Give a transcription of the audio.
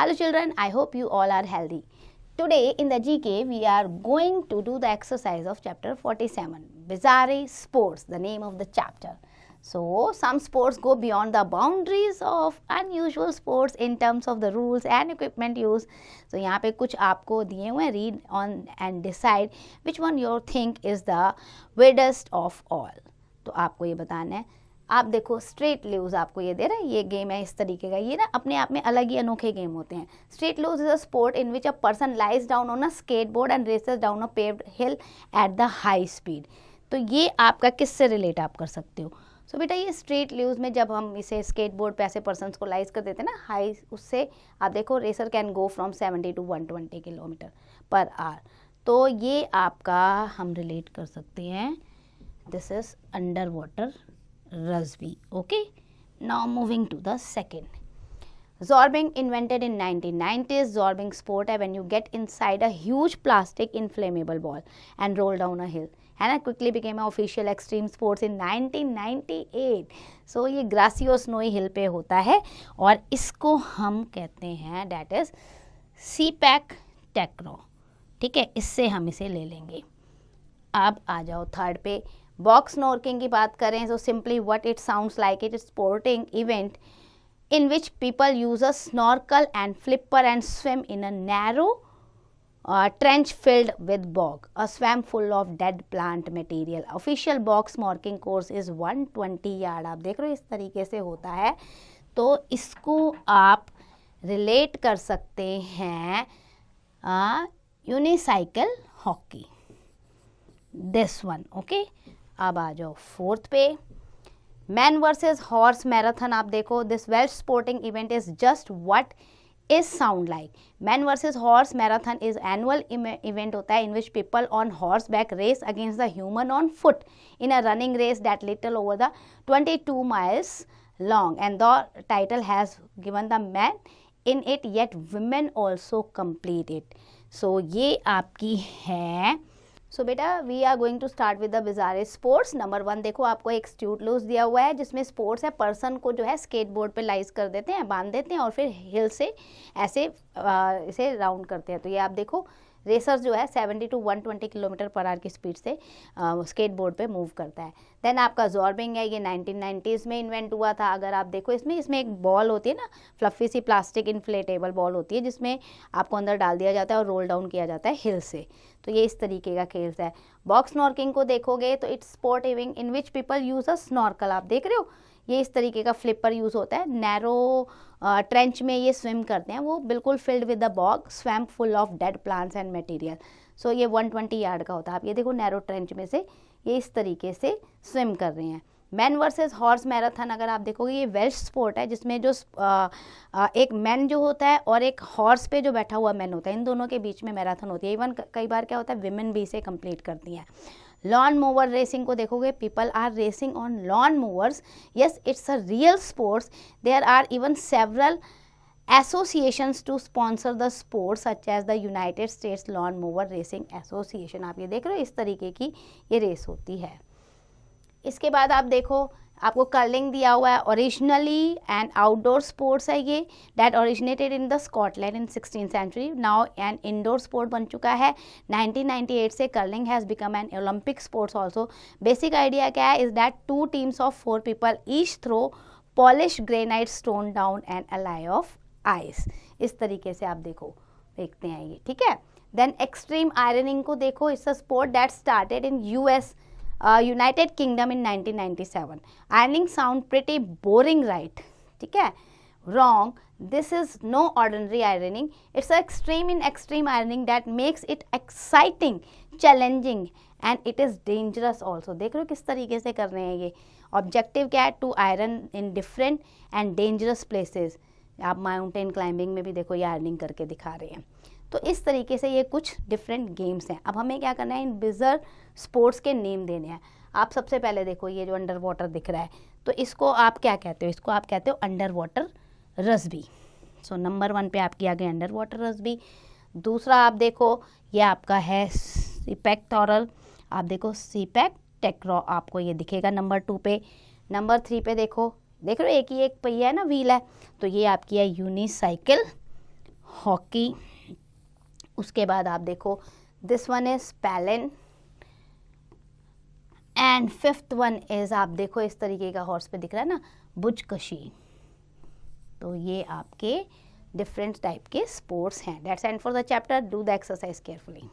Hello children, I hope you all are healthy. Today in the GK we are going to do the exercise of chapter 47, Bizarre Sports, the name of the chapter. So some sports go beyond the boundaries of unusual sports in terms of the rules and equipment used. So यहाँ पे कुछ आपको दिए हुए हैं, read on and decide which one you think is the weirdest of all. तो आपको ये बताना है. आप देखो स्ट्रेट लूज आपको ये दे रहा है, ये गेम है इस तरीके का. ये ना अपने आप में अलग ही अनोखे गेम होते हैं. Street luge is a sport in which a person lies down on a skateboard and races down a paved hill at the high speed. तो ये आपका किससे रिलेट आप कर सकते हो. सो बेटा ये स्ट्रेट लूज में जब हम इसे स्केटबोर्ड पे ऐसे पर्सन को लाइज कर देते हैं ना हाई, उससे आप देखो racer can go from 70 to 120 kilometre per hour. तो ये आपका हम रिलेट कर सकते हैं. This is under water Rusby. Okay, now moving to the second. Zorbing invented in 1990s. Zorbing sport है when you get inside a huge plastic inflammable ball and roll down a hill. है ना, quickly became an official extreme sports in 1998. So ये grassy और snowy hill पे होता है और इसको हम कहते हैं that is CPAC Tacro. ठीक है, इससे हम इसे ले लेंगे. अब आ जाओ थर्ड पे. बॉक्स स्नॉर्किंग की बात करें तो simply what it sounds like it sporting event in which people use a snorkel and flipper and swim in a narrow trench filled with bog a swamp full of dead plant material. Official box snorkelling course is 120 yard. आप देख रहे हो इस तरीके से होता है. तो इसको आप रिलेट कर सकते हैं unicycle hockey, this one. Okay, अब आ जाओ फोर्थ पे. Man versus horse marathon. आप देखो this Welsh sporting event is just what is sound like. Man versus horse marathon is annual event होता है in which people on horse back race against the human on foot in a running race that little over the 22 miles long and the title has given the man in it yet women also complete it. So ये आपकी है. So बेटा we are going to start with the bizarre sports. Number 1 देखो आपको एक स्ट्यूट loose दिया हुआ है जिसमें स्पोर्ट्स है पर्सन को जो है स्केटबोर्ड पे लाइज कर देते हैं, बांध देते हैं और फिर हिल से ऐसे इसे राउंड करते हैं. तो ये आप देखो रेसर जो है 70 to 120 किलोमीटर पर आवर की स्पीड से स्केटबोर्ड पे मूव करता है. देन आपका जॉर्बिंग है, ये 1990s में इन्वेंट हुआ था. अगर आप देखो इसमें एक बॉल होती है ना, फ्लफी सी प्लास्टिक इन्फ्लेटेबल बॉल होती है जिसमें आपको अंदर डाल दिया जाता है और रोल डाउन किया जाता है हिल से. तो ये इस तरीके का खेल है. बॉक्स स्नॉर्किंग को देखोगे तो it's sporting in which people use a snorkel. आप देख रहे हो ये इस तरीके का फ्लिपर यूज़ होता है. नैरो ट्रेंच में ये स्विम करते हैं, वो बिल्कुल filled with the bog swamp full of dead plants and material. So ये 120 यार्ड का होता है. आप ये देखो नैरो ट्रेंच में से ये इस तरीके से स्विम कर रहे हैं. मैन वर्सेस हॉर्स मैराथन अगर आप देखोगे ये वेल्श स्पोर्ट है जिसमें जो एक मैन जो होता है और एक हॉर्स पे जो बैठा हुआ मैन होता है, इन दोनों के बीच में मैराथन होती है. इवन कई बार क्या होता है विमेन भी इसे कंप्लीट करती हैं. लॉन मोवर रेसिंग को देखोगे people are racing on lawn mowers. Yes it's a real sports. There are even several associations to sponsor the sports such as the United States lawn mower racing association. आप ये देख रहे हो इस तरीके की ये रेस होती है. इसके बाद आप देखो आपको कर्लिंग दिया हुआ है. ओरिजिनली एंड आउटडोर स्पोर्ट्स है ये that originated in the Scotland in 16th century. Now an indoor sport बन चुका है. 1998 से curling has become an Olympic sports also. Basic idea क्या है is that 2 teams of 4 people each throw polished granite stone down an alley of ice. इस तरीके से आप देखते हैं ये. ठीक है. देन एक्सट्रीम आयरनिंग को देखो. It's a sport that started in US United Kingdom in 1997. Ironing sound pretty boring, right? ठीक है. Wrong. This is no ordinary ironing. It's extreme in extreme ironing that makes it exciting, challenging and it is dangerous also. देख रहे हो किस तरीके से कर रहे हैं ये. ऑब्जेक्टिव क्या है to iron in different and dangerous places. आप माउंटेन क्लाइंबिंग में भी देखो ये आयरनिंग करके दिखा रहे हैं. तो इस तरीके से ये कुछ डिफरेंट गेम्स हैं. अब हमें क्या करना है इन बिजर स्पोर्ट्स के नेम देने हैं. आप सबसे पहले देखो ये जो अंडर वाटर दिख रहा है तो इसको आप क्या कहते हो, इसको आप कहते हो अंडर वाटर रस्बी. सो नंबर 1 पे आपकी आ गई अंडर वाटर रस्बी. दूसरा आप देखो ये आपका है सीपैक टॉरल. आप देखो सीपैक टेक्रो आपको ये दिखेगा नंबर 2 पे. नंबर 3 पे देखो, देख रहे हो एक ही एक पहिया है ना, व्हील है, तो ये आपकी है यूनिसाइकिल हॉकी, उसके बाद आप देखो दिस वन इज पैलन, एंड फिफ्थ वन इज आप देखो इस तरीके का हॉर्स पे दिख रहा है ना, बुजकशी। तो ये आपके डिफरेंट टाइप के स्पोर्ट्स हैं। That's and for the chapter, do the exercise carefully.